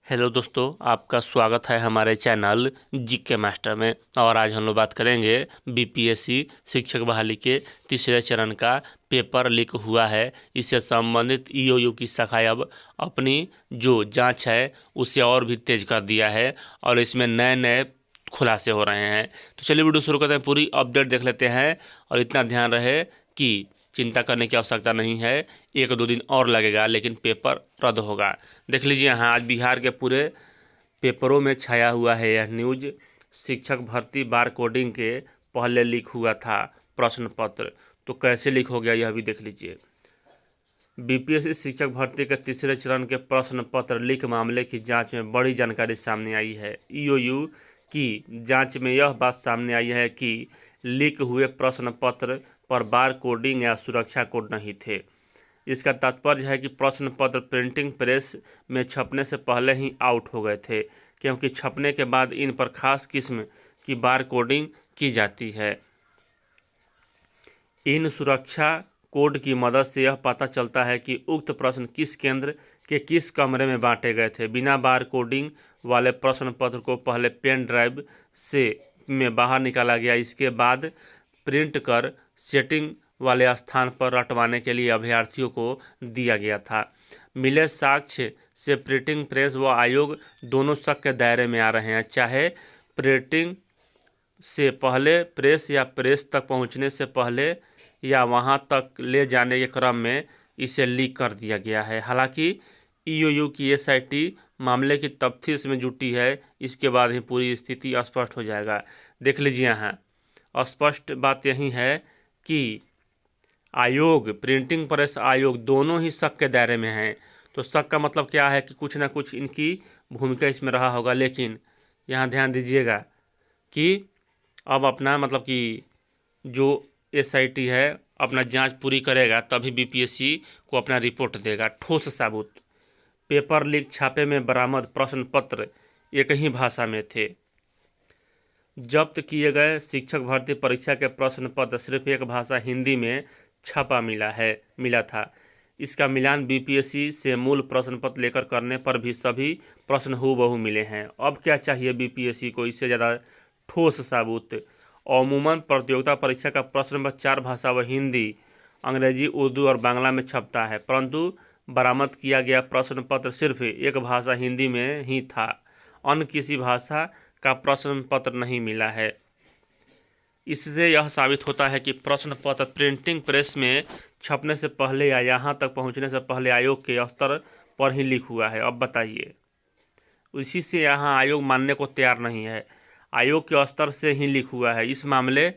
Hello दोस्तों, आपका स्वागत है हमारे चैनल जीके मास्टर में। और आज हम लोग बात करेंगे बीपीएससी शिक्षक बहाली के तीसरे चरण का पेपर लीक हुआ है। इससे संबंधित ईओयू की शाखा अब अपनी जो जांच है उसे और भी तेज कर दिया है और इसमें नए नए खुलासे हो रहे हैं। तो चलिए वीडियो शुरू करते हैं, पूरी अपडेट देख लेते हैं। और इतना ध्यान रहे कि चिंता करने की आवश्यकता नहीं है, 1-2 दिन और लगेगा लेकिन पेपर रद्द होगा। देख लीजिए यहाँ आज बिहार के पूरे पेपरों में छाया हुआ है यह न्यूज। शिक्षक भर्ती बार कोडिंग के पहले लीक हुआ था प्रश्न पत्र, तो कैसे लीक हो गया यह भी देख लीजिए। बीपीएससी शिक्षक भर्ती के तीसरे चरण के प्रश्न पत्र लीक मामले की जांच में बड़ी जानकारी सामने आई है। ईओयू की जांच में यह बात सामने आई है कि लीक हुए प्रश्न पत्र पर बार कोडिंग या सुरक्षा कोड नहीं थे। इसका तात्पर्य है कि प्रश्न पत्र प्रिंटिंग प्रेस में छपने से पहले ही आउट हो गए थे, क्योंकि छपने के बाद इन पर खास किस्म की बार कोडिंग की जाती है। इन सुरक्षा कोड की मदद से यह पता चलता है कि उक्त प्रश्न किस केंद्र के किस कमरे में बांटे गए थे। बिना बार कोडिंग वाले प्रश्न पत्र को पहले पेन ड्राइव से में बाहर निकाला गया, इसके बाद प्रिंट कर सेटिंग वाले स्थान पर रटवाने के लिए अभ्यर्थियों को दिया गया था। मिले साक्ष्य से प्रिंटिंग प्रेस व आयोग दोनों शक के दायरे में आ रहे हैं। चाहे प्रिंटिंग से पहले प्रेस या प्रेस तक पहुंचने से पहले या वहां तक ले जाने के क्रम में इसे लीक कर दिया गया है। हालांकि ईओयू की एसआईटी मामले की तफ्तीश में जुटी है, इसके बाद ही पूरी स्थिति स्पष्ट हो जाएगा। देख लीजिए यहाँ स्पष्ट बात यही है कि आयोग, प्रिंटिंग प्रेस आयोग दोनों ही शक के दायरे में हैं। तो शक का मतलब क्या है कि कुछ ना कुछ इनकी भूमिका इसमें रहा होगा। लेकिन यहाँ ध्यान दीजिएगा कि अब अपना मतलब कि जो एसआईटी है अपना जांच पूरी करेगा, तभी बीपीएससी को अपना रिपोर्ट देगा। ठोस सबूत, पेपर लीक छापे में बरामद प्रश्न पत्र एक ही भाषा में थे। जब्त किए गए शिक्षक भर्ती परीक्षा के प्रश्न पत्र सिर्फ एक भाषा हिंदी में छपा मिला था। इसका मिलान बीपीएससी से मूल प्रश्न पत्र लेकर करने पर भी सभी प्रश्न हूबहू मिले हैं। अब क्या चाहिए बीपीएससी को इससे ज़्यादा ठोस सबूत। अमूमन प्रतियोगिता परीक्षा का प्रश्न पत्र 4 भाषा व हिंदी, अंग्रेजी, उर्दू और बांग्ला में छपता है, परंतु बरामद किया गया प्रश्न पत्र सिर्फ एक भाषा हिंदी में ही था। अन्य किसी भाषा का प्रश्न पत्र नहीं मिला है। इससे यह साबित होता है कि प्रश्न पत्र प्रिंटिंग प्रेस में छपने से पहले या यहाँ तक पहुँचने से पहले आयोग के स्तर पर ही लीक हुआ है। अब बताइए, इसी से यहाँ आयोग मानने को तैयार नहीं है। आयोग के स्तर से ही लीक हुआ है। इस मामले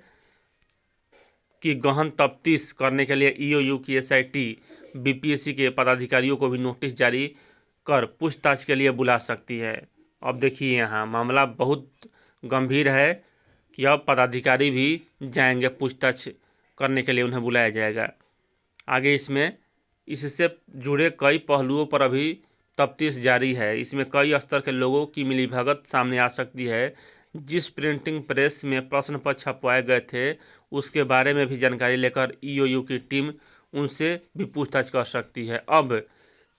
की गहन तफ्तीश करने के लिए ईओयू की एसआईटी बीपीएससी के पदाधिकारियों को भी नोटिस जारी कर पूछताछ के लिए बुला सकती है। अब देखिए यहाँ मामला बहुत गंभीर है कि अब पदाधिकारी भी जाएंगे, पूछताछ करने के लिए उन्हें बुलाया जाएगा। आगे इससे जुड़े कई पहलुओं पर अभी तफ्तीश जारी है। इसमें कई स्तर के लोगों की मिलीभगत सामने आ सकती है। जिस प्रिंटिंग प्रेस में प्रश्न पत्र छपवाए गए थे उसके बारे में भी जानकारी लेकर ईओयू की टीम उनसे भी पूछताछ कर सकती है। अब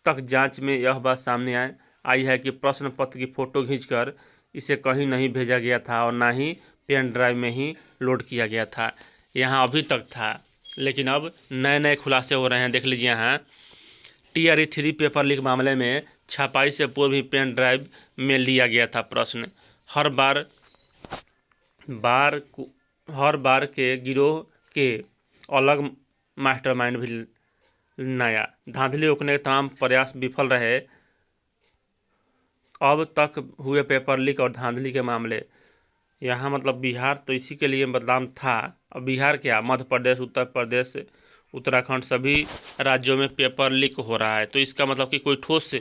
तक जांच में यह बात सामने आई है कि प्रश्न पत्र की फ़ोटो खींचकर इसे कहीं नहीं भेजा गया था और ना ही पेन ड्राइव में ही लोड किया गया था। यहाँ अभी तक था, लेकिन अब नए नए खुलासे हो रहे हैं। देख लीजिए यहाँ टीआरई 3 पेपर लीक मामले में छपाई से पूर्व ही पेन ड्राइव में लिया गया था प्रश्न। हर बार के गिरोह के अलग मास्टरमाइंड भी नया। धांधली रोकने के तमाम प्रयास विफल रहे। अब तक हुए पेपर लीक और धांधली के मामले, यहाँ मतलब बिहार तो इसी के लिए बदनाम था। अब बिहार क्या, मध्य प्रदेश, उत्तर प्रदेश, उत्तराखंड, सभी राज्यों में पेपर लीक हो रहा है। तो इसका मतलब कि कोई ठोस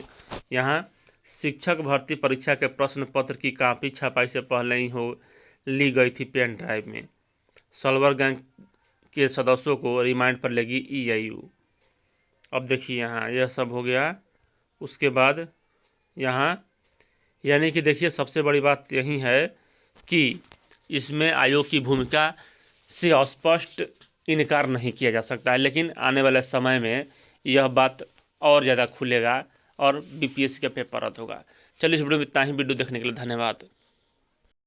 यहाँ शिक्षक भर्ती परीक्षा के प्रश्न पत्र की कॉपी छपाई से पहले ही ली गई थी पेन ड्राइव में। सलवर गैंग के सदस्यों को रिमांड पर लेगी ईओयू। अब देखिए यहाँ यह सब हो गया। उसके बाद यहाँ यानी कि देखिए सबसे बड़ी बात यही है कि इसमें आयोग की भूमिका से स्पष्ट इनकार नहीं किया जा सकता है। लेकिन आने वाले समय में यह बात और ज़्यादा खुलेगा और बीपीएससी का पेपर रद्द होगा। चलिए इस वीडियो में इतना ही। वीडियो देखने के लिए धन्यवाद।